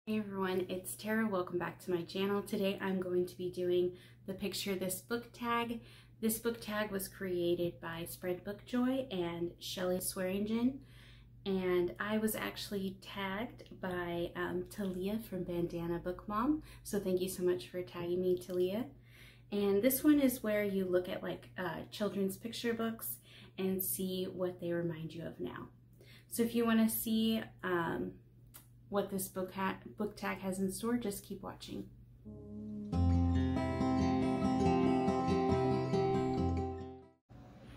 Hey everyone, it's Tara. Welcome back to my channel. Today I'm going to be doing the Picture This Book tag. This book tag was created by Spreadbookjoy and Sheila Swearingen, and I was actually tagged by Talia from Bandana Book Mom. So thank you so much for tagging me, Talia. And this one is where you look at like children's picture books and see what they remind you of now. So if you want to see what this book tag has in store, just keep watching.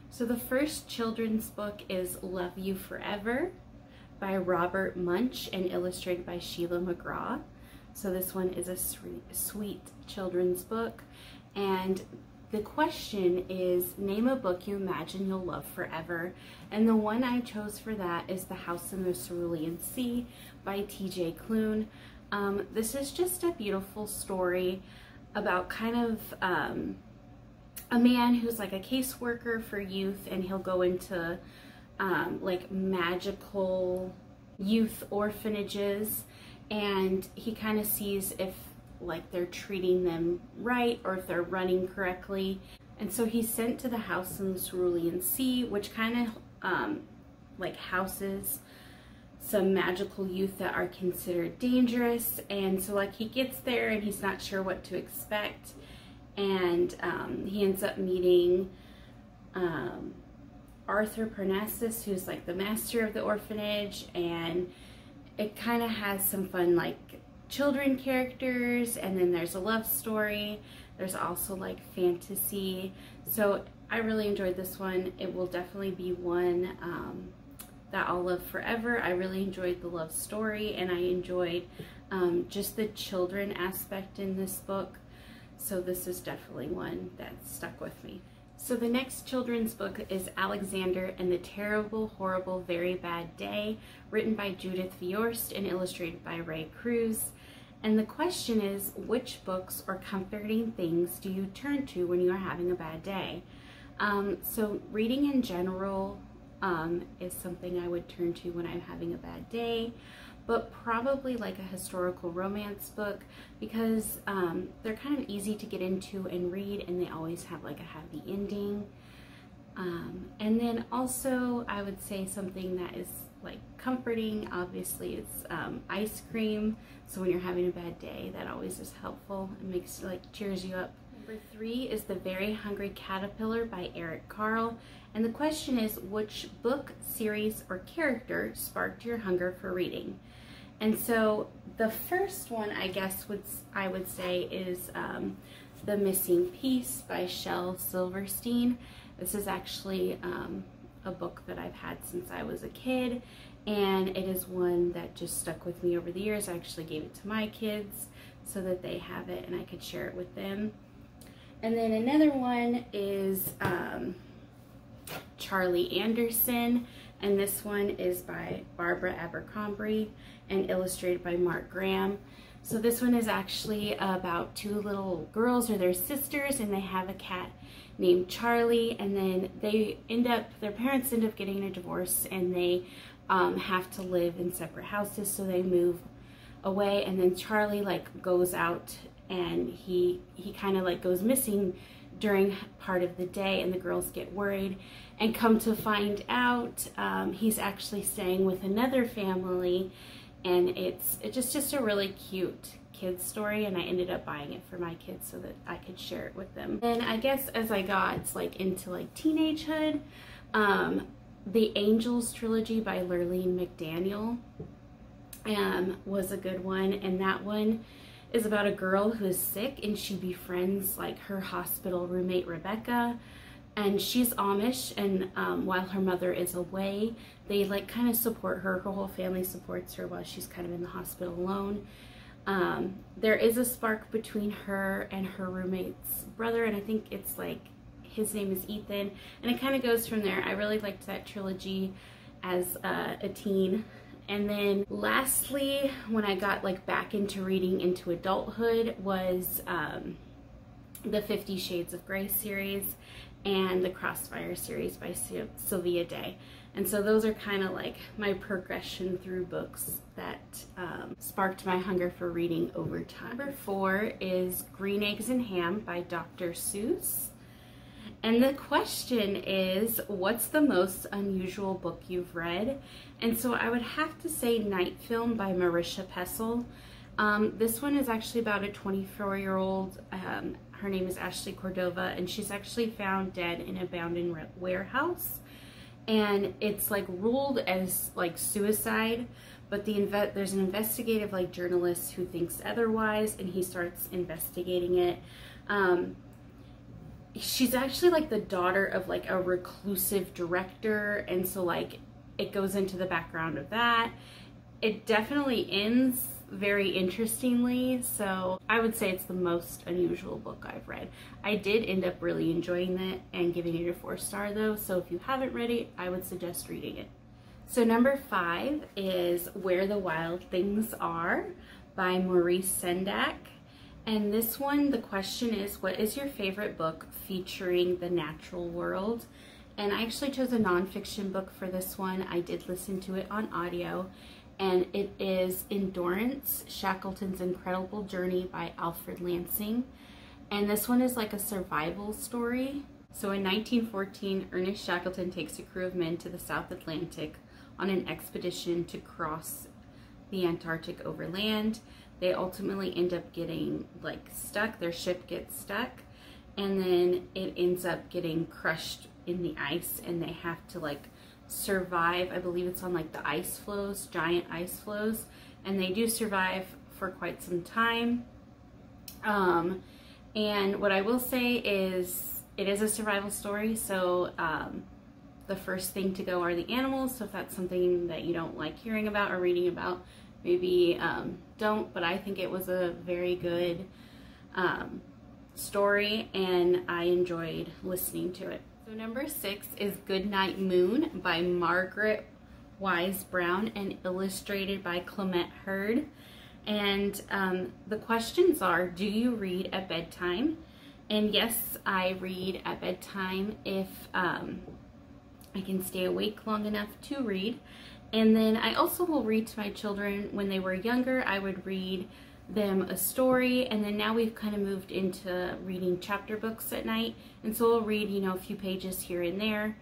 So the first children's book is Love You Forever by Robert Munsch and illustrated by Sheila McGraw. So this one is a sweet children's book, and the question is, name a book you imagine you'll love forever. And the one I chose for that is The House in the Cerulean Sea by T.J. Klune. This is just a beautiful story about kind of a man who's like a caseworker for youth, and he'll go into like magical youth orphanages, and he kind of sees if like they're treating them right or if they're running correctly. And so he's sent to the House in the Cerulean Sea, which kind of like houses some magical youth that are considered dangerous. And so like he gets there and he's not sure what to expect, and he ends up meeting Arthur Parnassus, who's like the master of the orphanage, and it kind of has some fun like children characters, and then there's a love story. There's also like fantasy. So I really enjoyed this one. It will definitely be one that I'll love forever. I really enjoyed the love story, and I enjoyed just the children aspect in this book. So this is definitely one that stuck with me. So the next children's book is Alexander and the Terrible, Horrible, Very Bad Day, written by Judith Viorst and illustrated by Cruz. And the question is, which books or comforting things do you turn to when you are having a bad day? So reading in general is something I would turn to when I'm having a bad day, but probably like a historical romance book, because they're kind of easy to get into and read, and they always have like a happy ending. And then also I would say something that is like comforting, obviously it's ice cream. So when you're having a bad day, that always is helpful. It makes, like, cheers you up. Number 3 is The Very Hungry Caterpillar by Carle. And the question is, which book, series, or character sparked your hunger for reading? And so the first one, I guess I would say is The Missing Piece by Shel Silverstein. This is actually a book that I've had since I was a kid, and it is one that just stuck with me over the years. I actually gave it to my kids so that they have it and I could share it with them. And then another one is Charlie Anderson, and this one is by Barbara Abercrombie and illustrated by Margaret. So this one is actually about two little girls, or their sisters, and they have a cat named Charlie, and then their parents end up getting a divorce, and they have to live in separate houses, so they move away. And then Charlie like goes out, and he kind of like goes missing during part of the day, and the girls get worried, and come to find out he's actually staying with another family, and it's just a really cute kids story, and I ended up buying it for my kids so that I could share it with them. And I guess as I got like into like teenagehood, the Angels Trilogy by Lurleen McDaniel was a good one, and that one is about a girl who is sick, and she befriends like her hospital roommate Rebecca, and she's Amish, and while her mother is away, they like kind of support her. Her whole family supports her while she's kind of in the hospital alone. There is a spark between her and her roommate's brother, and I think it's like his name is Ethan, and it kind of goes from there. I really liked that trilogy as a teen. And then lastly, when I got like back into reading into adulthood, was the 50 Shades of Grey series and the Crossfire series by Sylvia Day. And so those are kind of like my progression through books that sparked my hunger for reading over time. Number 4 is Green Eggs and Ham by Dr. Seuss. And the question is, what's the most unusual book you've read? And so I would have to say Night Film by Maurice Pessel. This one is actually about a 24-year-old, her name is Ashley Cordova, and she's actually found dead in an abandoned warehouse. And it's like ruled as like suicide, but there's an investigative like journalist who thinks otherwise, and he starts investigating it. She's actually like the daughter of like a reclusive director, and so like it goes into the background of that. It definitely ends very interestingly, so I would say it's the most unusual book I've read. I did end up really enjoying it and giving it a 4-star though, so if you haven't read it, I would suggest reading it. So number 5 is Where the Wild Things Are by Maurice Sendak. And this one, the question is, what is your favorite book featuring the natural world? And I actually chose a nonfiction book for this one. I did listen to it on audio, and it is Endurance, Shackleton's Incredible Journey by Alfred Lansing. And this one is like a survival story. So in 1914, Ernest Shackleton takes a crew of men to the South Atlantic on an expedition to cross the Antarctic overland. They ultimately end up getting like stuck, their ship gets stuck, and then it ends up getting crushed in the ice, and they have to like survive. I believe it's on like the ice floes, giant ice floes, and they do survive for quite some time. And what I will say is it is a survival story, so the first thing to go are the animals, so if that's something that you don't like hearing about or reading about, maybe don't, but I think it was a very good story, and I enjoyed listening to it. So number 6 is Goodnight Moon by Margaret Wise Brown and illustrated by Clement Hurd. And the questions are, do you read at bedtime? And yes, I read at bedtime if I can stay awake long enough to read. And then I also will read to my children. When they were younger, I would read them a story, and then now we've kind of moved into reading chapter books at night, and so we'll read, you know, a few pages here and there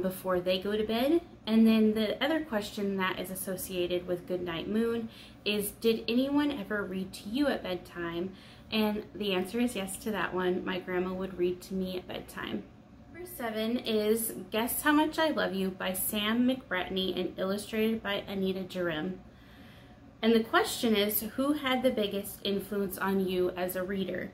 before they go to bed. And then the other question that is associated with Goodnight Moon is, did anyone ever read to you at bedtime? And the answer is yes to that one. My grandma would read to me at bedtime. Number 7 is Guess How Much I Love You by Sam McBratney and illustrated by Anita Jarem. And the question is, who had the biggest influence on you as a reader?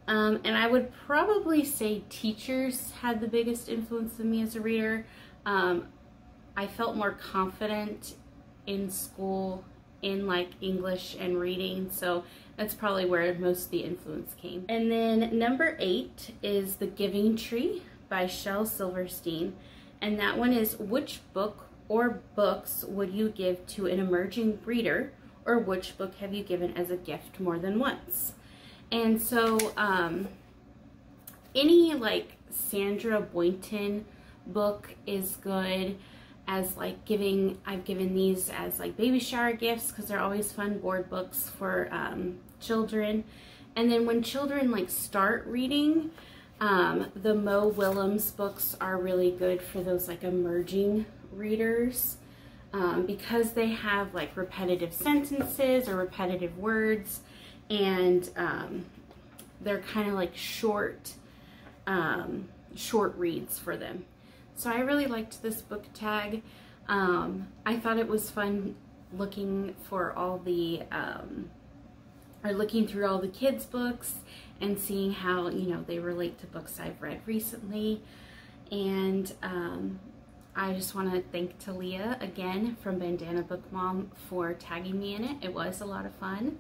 And I would probably say teachers had the biggest influence on me as a reader. I felt more confident in school in like English and reading, so that's probably where most of the influence came. And then number 8 is The Giving Tree by Shel Silverstein. And that one is, which book or books would you give to an emerging reader, or which book have you given as a gift more than once? And so any like Sandra Boynton book is good as like I've given these as like baby shower gifts because they're always fun board books for children. And then when children like start reading, the Mo Willems books are really good for those like emerging readers. Because they have like repetitive sentences or repetitive words, and they're kind of like short reads for them. So I really liked this book tag. I thought it was fun looking for all the looking through all the kids' books and seeing how, you know, they relate to books I've read recently. And I just want to thank Talia again from Bandana Book Mom for tagging me in it. It was a lot of fun.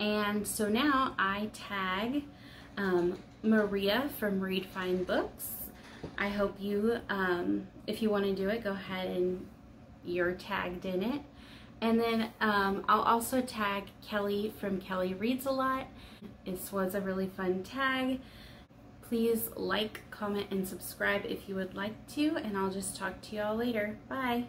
And so now I tag Maria from Read Fine Books. I hope you, if you want to do it, go ahead and you're tagged in it. And then I'll also tag Kelly from Kelly Reads a Lot. This was a really fun tag. Please like, comment, and subscribe if you would like to, and I'll just talk to you all later. Bye!